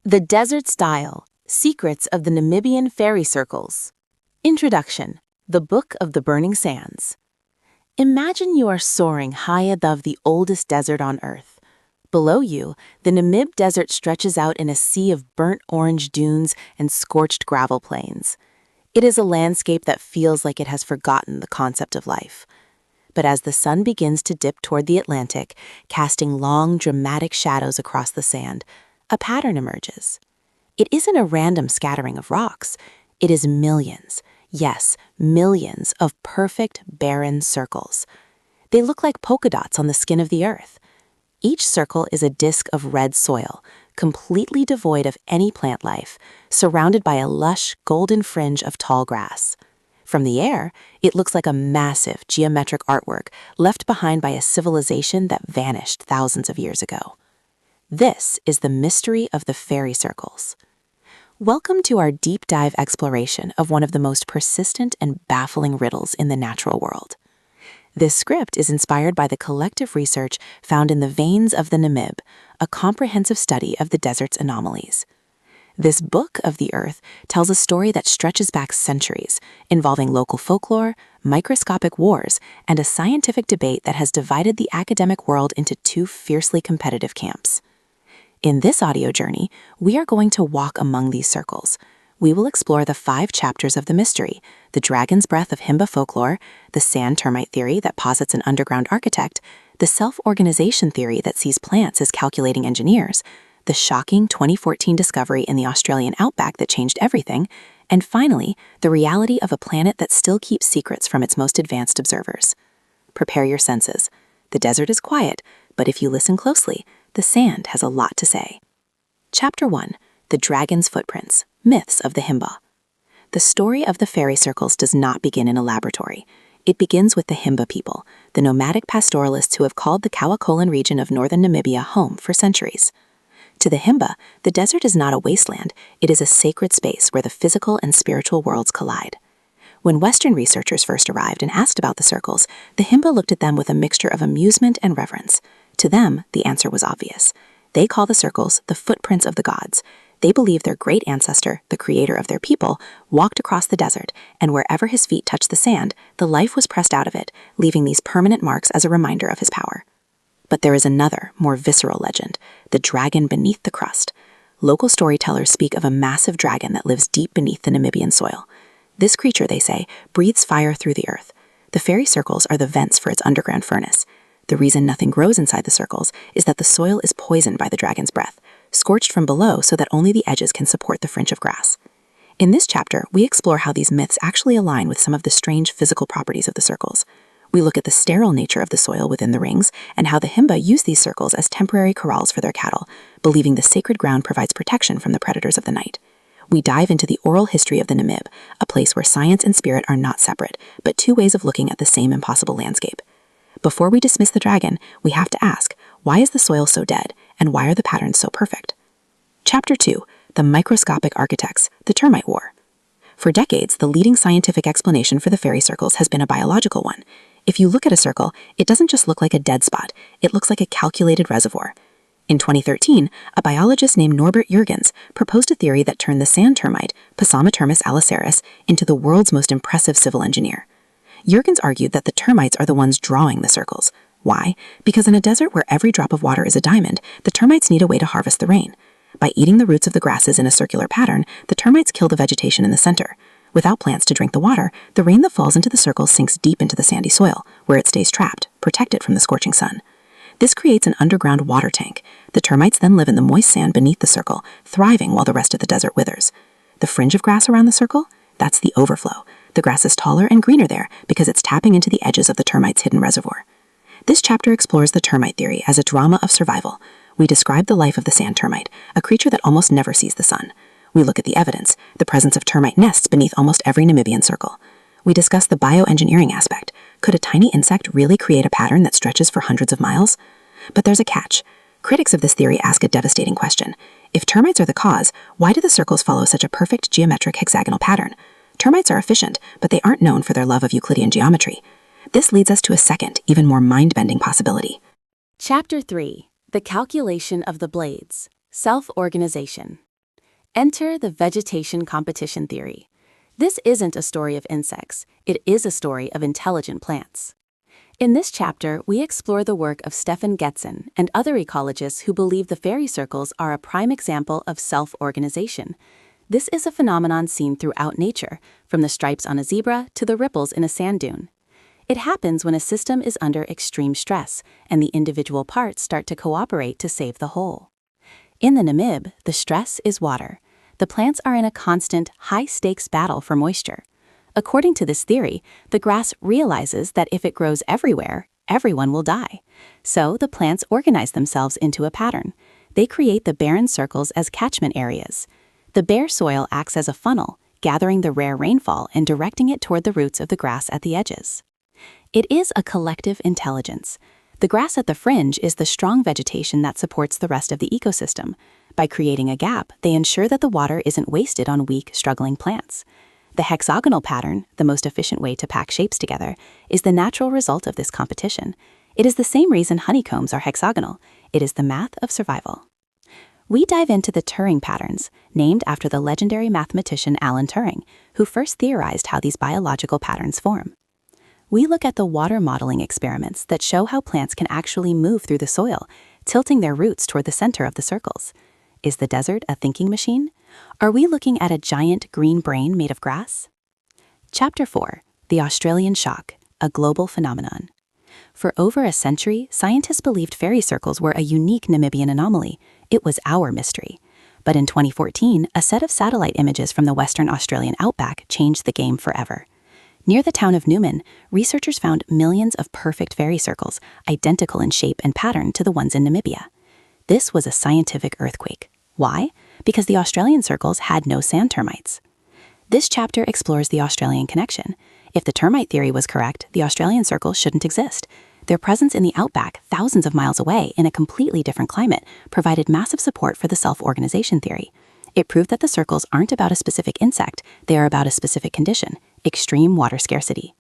The Desert Style, Secrets of the Namibian Fairy Circles. Introduction, The Book of the Burning Sands. Imagine you are soaring high above the oldest desert on Earth. Below you, the Namib Desert stretches out in a sea of burnt orange dunes and scorched gravel plains. It is a landscape that feels like it has forgotten the concept of life. But as the sun begins to dip toward the Atlantic, casting long, dramatic shadows across the sand, a pattern emerges. It isn't a random scattering of rocks. It is millions, yes, millions of perfect, barren circles. They look like polka dots on the skin of the Earth. Each circle is a disk of red soil, completely devoid of any plant life, surrounded by a lush, golden fringe of tall grass. From the air, it looks like a massive geometric artwork left behind by a civilization that vanished thousands of years ago. This is the mystery of the fairy circles. Welcome to our deep dive exploration of one of the most persistent and baffling riddles in the natural world. This script is inspired by the collective research found in the Veins of the Namib, a comprehensive study of the desert's anomalies. This book of the Earth tells a story that stretches back centuries, involving local folklore, microscopic wars, and a scientific debate that has divided the academic world into two fiercely competitive camps. In this audio journey, we are going to walk among these circles. We will explore the 5 chapters of the mystery, the dragon's breath of Himba folklore, the sand termite theory that posits an underground architect, the self-organization theory that sees plants as calculating engineers, the shocking 2014 discovery in the Australian outback that changed everything, and finally, the reality of a planet that still keeps secrets from its most advanced observers. Prepare your senses. The desert is quiet, but if you listen closely, the sand has a lot to say. Chapter 1. The Dragon's Footprints, Myths of the Himba. The story of the fairy circles does not begin in a laboratory. It begins with the Himba people, the nomadic pastoralists who have called the Kawakolan region of northern Namibia home for centuries. To the Himba, the desert is not a wasteland, it is a sacred space where the physical and spiritual worlds collide. When Western researchers first arrived and asked about the circles, the Himba looked at them with a mixture of amusement and reverence. To them, the answer was obvious. They call the circles the footprints of the gods. They believe their great ancestor, the creator of their people, walked across the desert, and wherever his feet touched the sand, the life was pressed out of it, leaving these permanent marks as a reminder of his power. But there is another, more visceral legend, the dragon beneath the crust. Local storytellers speak of a massive dragon that lives deep beneath the Namibian soil. This creature, they say, breathes fire through the earth. The fairy circles are the vents for its underground furnace. The reason nothing grows inside the circles is that the soil is poisoned by the dragon's breath, scorched from below so that only the edges can support the fringe of grass. In this chapter, we explore how these myths actually align with some of the strange physical properties of the circles. We look at the sterile nature of the soil within the rings and how the Himba use these circles as temporary corrals for their cattle, believing the sacred ground provides protection from the predators of the night. We dive into the oral history of the Namib, a place where science and spirit are not separate, but two ways of looking at the same impossible landscape. Before we dismiss the dragon, we have to ask, why is the soil so dead, and why are the patterns so perfect? Chapter 2. The Microscopic Architects, the Termite War. For decades, the leading scientific explanation for the fairy circles has been a biological one. If you look at a circle, it doesn't just look like a dead spot, it looks like a calculated reservoir. In 2013, a biologist named Norbert Jurgens proposed a theory that turned the sand termite, Psamathermus aliceris, into the world's most impressive civil engineer. Jurgens argued that the termites are the ones drawing the circles. Why? Because in a desert where every drop of water is a diamond, the termites need a way to harvest the rain. By eating the roots of the grasses in a circular pattern, the termites kill the vegetation in the center. Without plants to drink the water, the rain that falls into the circles sinks deep into the sandy soil, where it stays trapped, protected from the scorching sun. This creates an underground water tank. The termites then live in the moist sand beneath the circle, thriving while the rest of the desert withers. The fringe of grass around the circle? That's the overflow. The grass is taller and greener there because it's tapping into the edges of the termites' hidden reservoir. This chapter explores the termite theory as a drama of survival. We describe the life of the sand termite, a creature that almost never sees the sun. We look at the evidence, the presence of termite nests beneath almost every Namibian circle. We discuss the bioengineering aspect. Could a tiny insect really create a pattern that stretches for hundreds of miles? But there's a catch. Critics of this theory ask a devastating question. If termites are the cause, why do the circles follow such a perfect geometric hexagonal pattern? Termites are efficient, but they aren't known for their love of Euclidean geometry. This leads us to a second, even more mind-bending possibility. Chapter 3. The Calculation of the Blades, Self-Organization. Enter the vegetation competition theory. This isn't a story of insects, it is a story of intelligent plants. In this chapter, we explore the work of Stefan Getzen and other ecologists who believe the fairy circles are a prime example of self-organization. This is a phenomenon seen throughout nature, from the stripes on a zebra to the ripples in a sand dune. It happens when a system is under extreme stress, and the individual parts start to cooperate to save the whole. In the Namib, the stress is water. The plants are in a constant, high-stakes battle for moisture. According to this theory, the grass realizes that if it grows everywhere, everyone will die. So the plants organize themselves into a pattern. They create the barren circles as catchment areas. The bare soil acts as a funnel, gathering the rare rainfall and directing it toward the roots of the grass at the edges. It is a collective intelligence. The grass at the fringe is the strong vegetation that supports the rest of the ecosystem. By creating a gap, they ensure that the water isn't wasted on weak, struggling plants. The hexagonal pattern, the most efficient way to pack shapes together, is the natural result of this competition. It is the same reason honeycombs are hexagonal. It is the math of survival. We dive into the Turing patterns, named after the legendary mathematician Alan Turing, who first theorized how these biological patterns form. We look at the water modeling experiments that show how plants can actually move through the soil, tilting their roots toward the center of the circles. Is the desert a thinking machine? Are we looking at a giant green brain made of grass? Chapter 4. The Australian Shock, a Global Phenomenon. For over a century, scientists believed fairy circles were a unique Namibian anomaly. It was our mystery. But in 2014, a set of satellite images from the Western Australian outback changed the game forever. Near the town of Newman, researchers found millions of perfect fairy circles, identical in shape and pattern to the ones in Namibia. This was a scientific earthquake. Why? Because the Australian circles had no sand termites. This chapter explores the Australian connection. If the termite theory was correct, the Australian circles shouldn't exist. Their presence in the outback, thousands of miles away in a completely different climate, provided massive support for the self-organization theory. It proved that the circles aren't about a specific insect, they are about a specific condition: extreme water scarcity.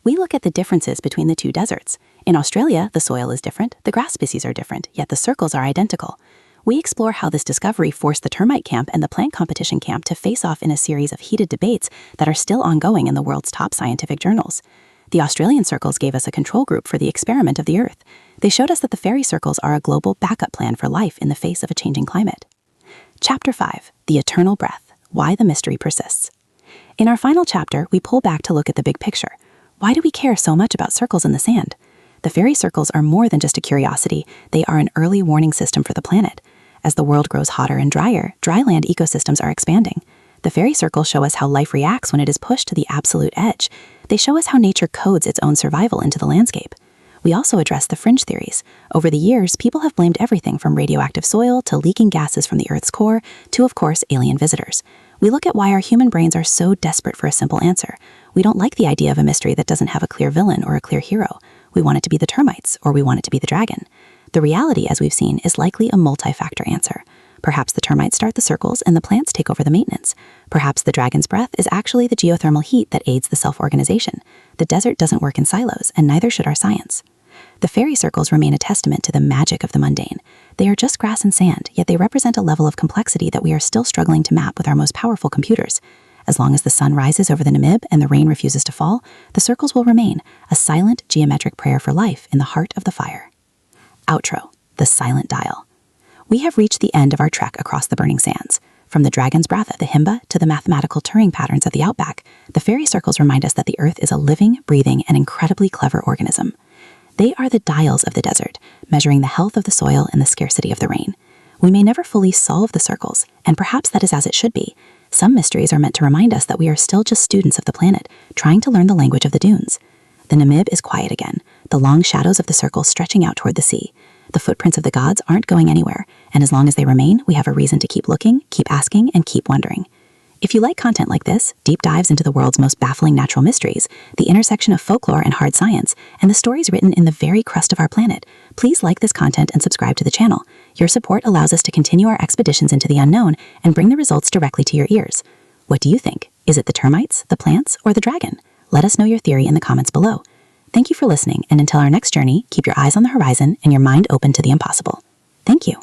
We look at the differences between the two deserts. In Australia, the soil is different, the grass species are different, yet the circles are identical. We explore how this discovery forced the termite camp and the plant competition camp to face off in a series of heated debates that are still ongoing in the world's top scientific journals. The Australian circles gave us a control group for the experiment of the Earth. They showed us that the fairy circles are a global backup plan for life in the face of a changing climate. Chapter 5. The Eternal Breath, Why the Mystery Persists. In our final chapter, we pull back to look at the big picture. Why do we care so much about circles in the sand? The fairy circles are more than just a curiosity, they are an early warning system for the planet. As the world grows hotter and drier, dry land ecosystems are expanding. The fairy circles show us how life reacts when it is pushed to the absolute edge. They show us how nature codes its own survival into the landscape. We also address the fringe theories. Over the years, people have blamed everything from radioactive soil to leaking gases from the Earth's core to, of course, alien visitors. We look at why our human brains are so desperate for a simple answer. We don't like the idea of a mystery that doesn't have a clear villain or a clear hero. We want it to be the termites, or we want it to be the dragon. The reality, as we've seen, is likely a multi-factor answer. Perhaps the termites start the circles and the plants take over the maintenance. Perhaps the dragon's breath is actually the geothermal heat that aids the self-organization. The desert doesn't work in silos, and neither should our science. The fairy circles remain a testament to the magic of the mundane. They are just grass and sand, yet they represent a level of complexity that we are still struggling to map with our most powerful computers. As long as the sun rises over the Namib and the rain refuses to fall, the circles will remain, a silent geometric prayer for life in the heart of the fire. Outro, the silent dial. We have reached the end of our trek across the burning sands. From the dragon's breath at the Himba to the mathematical Turing patterns at the outback, the fairy circles remind us that the Earth is a living, breathing, and incredibly clever organism. They are the dials of the desert, measuring the health of the soil and the scarcity of the rain. We may never fully solve the circles, and perhaps that is as it should be. Some mysteries are meant to remind us that we are still just students of the planet, trying to learn the language of the dunes. The Namib is quiet again, the long shadows of the circles stretching out toward the sea. The footprints of the gods aren't going anywhere, and as long as they remain, we have a reason to keep looking, keep asking, and keep wondering. If you like content like this, deep dives into the world's most baffling natural mysteries, the intersection of folklore and hard science, and the stories written in the very crust of our planet, please like this content and subscribe to the channel. Your support allows us to continue our expeditions into the unknown and bring the results directly to your ears. What do you think? Is it the termites, the plants, or the dragon? Let us know your theory in the comments below. Thank you for listening, and until our next journey, keep your eyes on the horizon and your mind open to the impossible. Thank you.